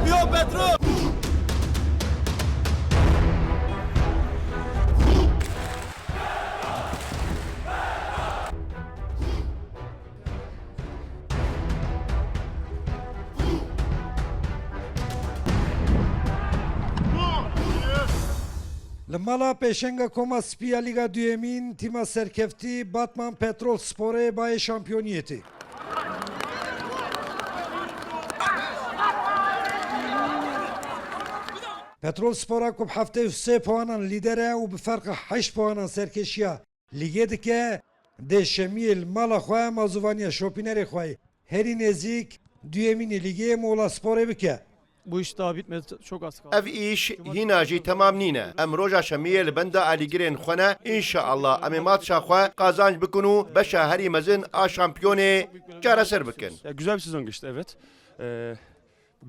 Şampiyon Petrol! Li mala pêşenga Koma Spiya Lîga Duyemîn tîma serkeftî Batman Petrol Sporê bayê şampiyoniyetê. Petrol Spora ku bi heftê û sê puanan lîder e û bi ferqa 8 puanan serkeşiya lîgê dike dê şemiyê li mala xwe mazûvaniya şopînerê xwe herî nêzik duyemînê lîgê Mola Sporê bike. Bu iş daha bitmedi. Çok az kaldı. Ev iş hîna jî temam nîne. Em roja şemiyê li benda alîgirên xwe ne înşaallah em ê matşa xwe qazanc bikin û beşa herî mezin a şampiyonê çareser bikin. Ya güzel bir sezon geçti evet.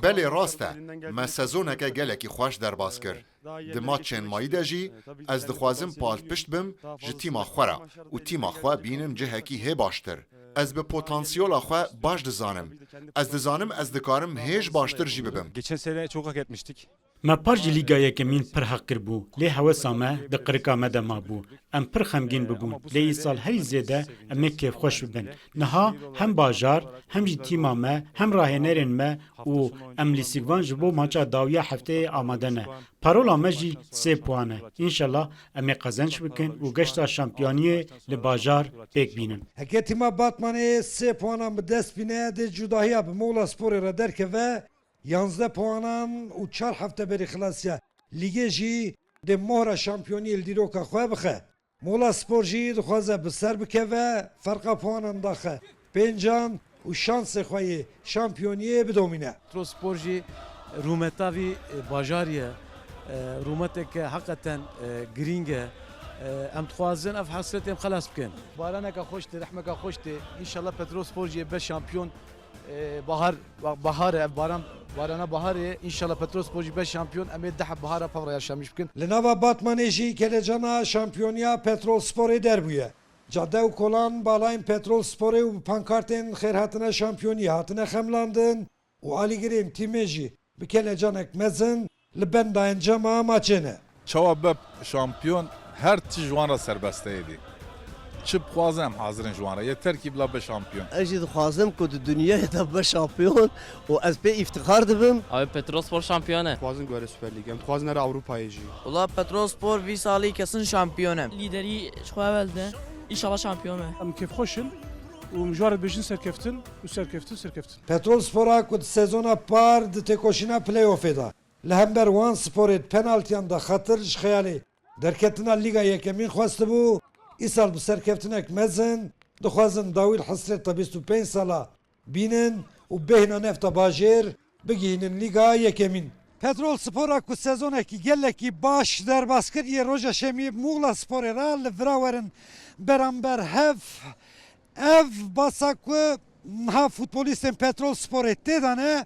Belê rast e, me sezoneke gelekî xweş derbas kir. Di maçên mayî de jî ez dixwazim palpişt bim ji tîma xwe re û tîma xwe bînin cihekî hê baştir. Ez bi potansiyela xwe baş dizanim. Ez dizanim ez dikarim hêj baştir jî bibim. Geçen sene çok hak etmiştik. Me par ji Lîga Yekemîn pir heqir bû. Lê hewesa me di qirika me de mabû. Em pir xemgîn bibûn. Lê îsal herî zêde em ê kêfxweş bibin. Niha hem bajar, hem jî tîma me, hem rahênerên me û em li Sîlvan ji bo maça dawiya hefteyê amade ne. Parola me jî 3 puan e. İnşallah em ê qezenç bikin û geşta şampiyoniyê li bajar pêk bînin. Heke tîma Batmanê sê puanan bi dest bîne dê cudahiya bi Mola Sporê re derkeve 11 puanan û 4 hefte berî xilasiya lîgê jî dê mohra şampiyoniyê li dîroka xwe bixe. Mola Spor jî dixwaze bi ser bikeve ferqa puanan daxe pêncan û şansê xwe yê şampiyoniyê bidomîne. Petrol Spor jî rûmetavî bajarî ye rûmeteke heqeten girîng e em dixwazin ev hesretê em xelas bikin. Baraneka xweş tê rehmeka xweş tê înşallah Petrol Spor jî beş şampiyon bahar ev barana baharê înşallah Petrol Spor jî beş şampiyon em ê deh bahara pavra yaşamış bikin. Li nava Batmanê jî kelecana şampiyoniya Petrol Sporê derbûye. Cadde û kolan balayên Petrol Sporê û bi pankartên xêrhatina şampiyoniyê hatine xemlandin û alîgirên tîmê jî bi kelecanek mezin li benda encama maçê ne. Çawa beb şampiyon her ti jwana serbesteydi. Çi bixwazem hazirin jwana yeter ki bila be şampiyon. Ez jî dixwazim ku di dunyayê de be şampiyon û ez pê îftixar dibim. Abi Petrol Spor şampiyon e. Dixwazin gore Süper Lig. Em dixwazin ere Avrupayê jî. Ula Petrol Spor vî salî kesin şampiyon e. Lideri xwevelde. İnşallah şampiyon me. Em kêfxweşin û mijarê bêjin serkeftin û serkeftin. Petrol Spora ku di sezona par di têkoşîna play-offê da li hember wan sporê penaltiyan da xetir ji xeyalê derketina Lîga Yekemîn xwestibû îsal bi serkeftinek mezin dixwazin dawîl hesret ta 25 sala bînin û bêhna nefta bajêr bigihînin Lîga Yekemîn. Petrol Spora ku sezonekî gelekî baş derbas kiriye roja şemiyê Muğla Sporê re li vira werin beramber hev ev basa ku niha futbolîstên Petrol Sporê têdane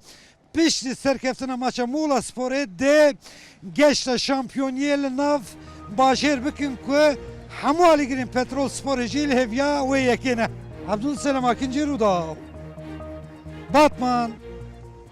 piştî serkeftina maça Muğla Sporê dê geşta şampiyoniyê li nav bajêr bikin ku hemû alîgirên Petrol Sporê jî li hêviya wê yekê ne. Abdulselam Akîncî Rûdaw Batman